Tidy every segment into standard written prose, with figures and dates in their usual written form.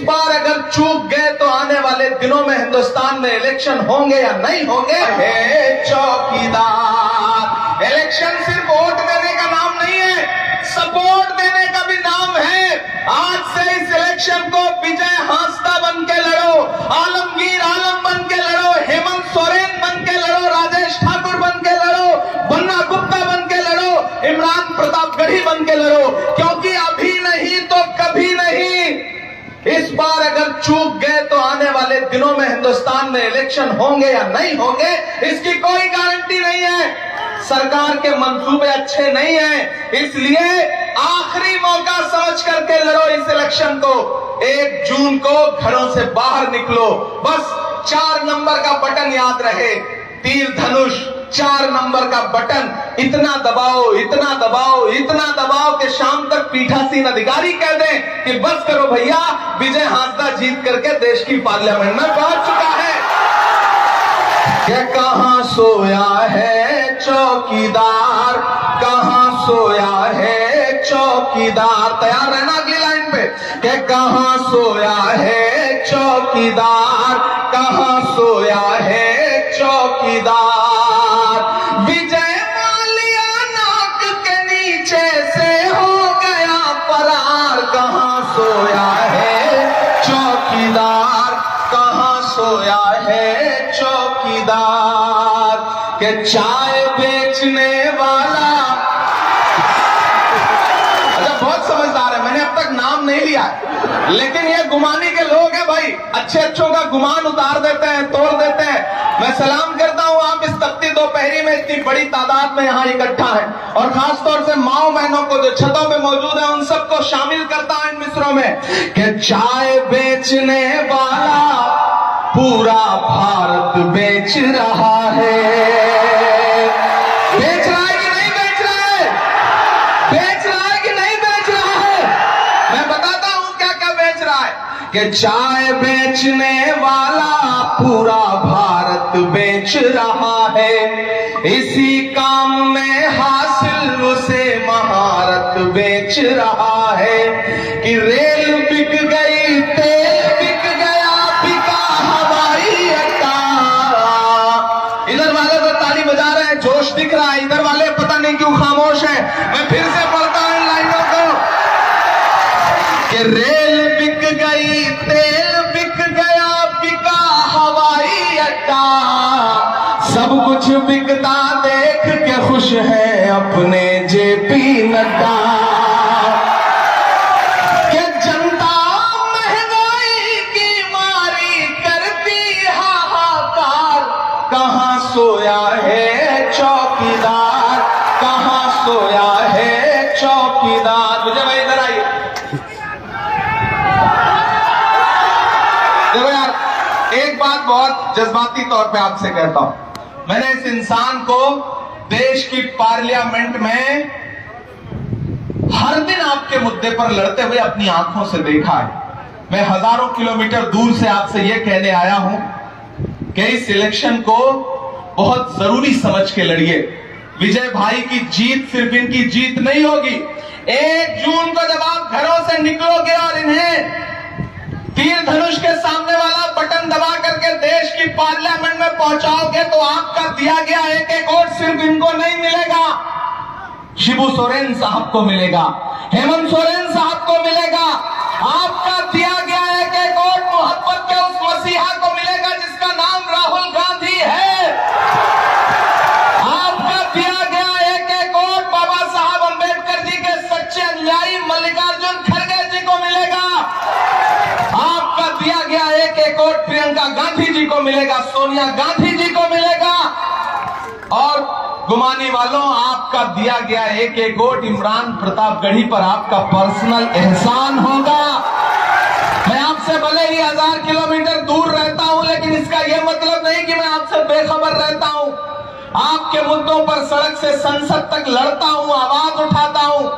बार अगर चूक गए तो आने वाले दिनों में हिंदुस्तान में इलेक्शन होंगे या नहीं होंगे। चौकीदार, इलेक्शन सिर्फ वोट देने का नाम नहीं है, सपोर्ट देने का भी नाम है। आज से इस इलेक्शन को विजय हांसदा बन के लड़ो, आलमगीर आलम बन के लड़ो, हेमंत सोरेन बन के लड़ो, राजेश ठाकुर बन के लड़ो, बन्ना गुप्ता बन के लड़ो, इमरान प्रतापगढ़ी बन के लड़ो, क्योंकि अभी नहीं तो कभी नहीं। इस बार अगर चूक गए तो आने वाले दिनों में हिंदुस्तान में इलेक्शन होंगे या नहीं होंगे, इसकी कोई गारंटी नहीं है। सरकार के मंसूबे अच्छे नहीं हैं, इसलिए आखिरी मौका समझ करके लड़ो इस इलेक्शन को। 1 जून को घरों से बाहर निकलो, बस 4 नंबर का बटन याद रहे, तीर धनुष 4 नंबर का बटन, इतना दबाओ, इतना दबाओ, इतना दबाओ कि शाम तक पीठासीन अधिकारी कह दें कि बस करो भैया, विजय हांसदा जीत करके देश की पार्लियामेंट में पहुंच चुका है। क्या कहां सोया है चौकीदार, कहां सोया है चौकीदार, तैयार रहना अगली लाइन पे। क्या कहां सोया है चौकीदार, कहां सोया है चौकीदार, विजय माल्या नाक के नीचे से हो गया फरार। कहां सोया है चौकीदार, कहां सोया है चौकीदार, के चाय बेचने वाला। अच्छा, बहुत समझदार है, मैंने अब तक नाम नहीं लिया है, लेकिन ये गुमानी के लोग हैं भाई, अच्छे अच्छों का गुमान उतार देते हैं, तोड़ देते हैं। मैं सलाम करता हूं, आप इस तपती दोपहरी में इतनी बड़ी तादाद में यहाँ इकट्ठा है, और खासतौर से माओ बहनों को जो छतों पे मौजूद है उन सबको शामिल करता हूं इन मिसरों में। कि चाय बेचने वाला पूरा भारत बेच रहा है। बेच रहा है कि नहीं बेच रहा है? बेच रहा है कि नहीं बेच रहा है? मैं बताता हूं क्या क्या बेच रहा है। कि चाय बेचने वाला पूरा भारत बेच रहा है, इसी काम में हासिल उसे महारत बेच रहा है। कि रेल बिक गई, तेल बिक गया, बिका हवाई अड्डा। इधर वाले तो ताली बजा रहे हैं, जोश दिख रहा है, इधर वाले पता नहीं क्यों खामोश हैं। मैं फिर से पढ़ता हूं इन लाइनों को। कि रेल बिक गई, तेल बिक गया, बिका हवाई अड्डा, सब कुछ बिकता देख के खुश है अपने जेपी नड्डा। कि जनता महंगाई की मारी करती हाहाकार, कहां सोया है चौकीदार, कहां सोया है चौकीदार। मुझे भाई इधर आइए। देखो यार, एक बात बहुत जज्बाती तौर पे आपसे कहता हूं, मैंने इस इंसान को देश की पार्लियामेंट में हर दिन आपके मुद्दे पर लड़ते हुए अपनी आंखों से देखा है। मैं हजारों किलोमीटर दूर से आपसे यह कहने आया हूं कि इस इलेक्शन को बहुत जरूरी समझ के लड़िए। विजय भाई की जीत सिर्फ इनकी जीत नहीं होगी। 1 जून को जब आप घरों से निकलोगे और इन्हें तीर धनुष के सामने वाला बटन दबा करके देश की पार्लियामेंट में पहुंचाओगे तो आपका दिया गया एक वोट सिर्फ इनको नहीं मिलेगा, शिबू सोरेन साहब को मिलेगा, हेमंत सोरेन साहब को मिलेगा। आपका दिया गया एक वोट मोहब्बत के उस मसीहा को मिलेगा जिसका नाम राहुल गांधी है। आपका दिया गया एक वोट बाबा साहब अंबेडकर जी के सच्चे अनुयायी मल्लिकार्जुन खड़गे जी को मिलेगा। आपका दिया गया एक वोट प्रियंका गांधी जी को मिलेगा, सोनिया गांधी जी को मिलेगा। और गुमानी वालों, आपका दिया गया एक वोट इमरान प्रतापगढ़ी पर आपका पर्सनल एहसान होगा। मैं आपसे भले ही 1000 किलोमीटर दूर रहता हूं, लेकिन इसका यह मतलब नहीं कि मैं आपसे बेखबर रहता हूं। आपके मुद्दों पर सड़क से संसद तक लड़ता हूं, आवाज उठाता हूं।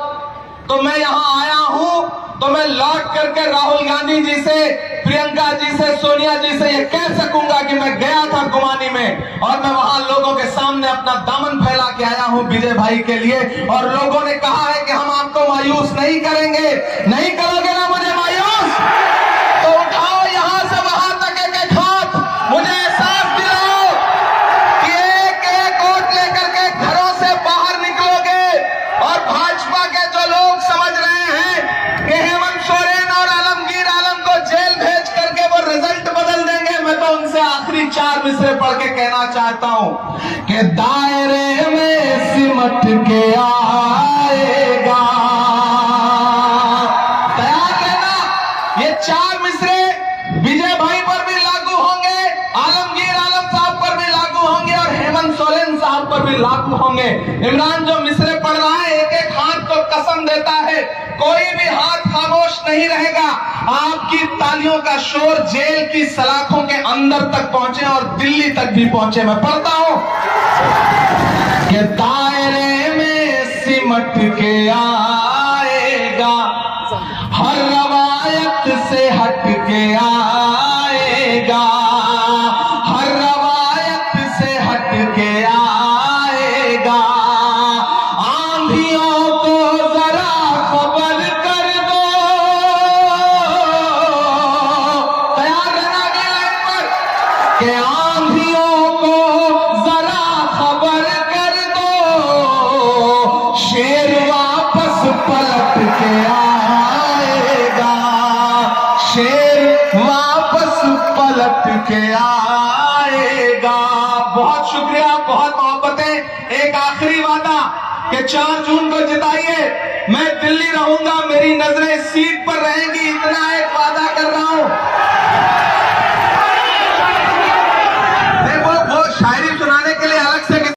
तो मैं यहां आया हूं तो मैं लौट करके राहुल गांधी जी से, प्रियंका जी से, सोनिया जी से ये कह सकूंगा कि मैं गया था गुमानी में और मैं वहां लोगों के सामने अपना दामन फैला के आया हूं विजय भाई के लिए। और लोगों ने कहा है कि हम आपको मायूस नहीं करेंगे। नहीं करोगे ना मुझे मायूस, तो पढ़ के कहना चाहता हूं कि दायरे में सिमट के आएगा। तैयार रहना। ये चार मिसरे विजय भाई पर भी लागू होंगे, आलमगीर आलम साहब पर भी लागू होंगे और हेमंत सोरेन साहब पर भी लागू होंगे। इमरान जो मिसरे पढ़ रहा है, एक एक हाथ तो कसम देता है, कोई भी हाथ खामोश नहीं रहेगा। आपकी तालियों का शोर जेल की सलाखों के अंदर तक पहुंचे और दिल्ली तक भी पहुंचे। मैं पढ़ता हूं कि दायरे में सिमट के आएगा, हर रवायत से हट के आएगा, हर रवायत से हट के आएगा। आंधियों को जरा खबर कर दो, तैयार रहना अगली लाइन पर, कि आंधियों को जरा खबर कर दो, शेर वापस पलट के आएगा, शेर वापस पलट के आएगा। बहुत शुक्रिया, बहुत मोहब्बतें। एक आखिरी वादा कि 4 जून को जिताइए, मैं दिल्ली रहूंगा, मेरी नजरें सीट पर रहेंगी, इतना एक वादा कर रहा हूं।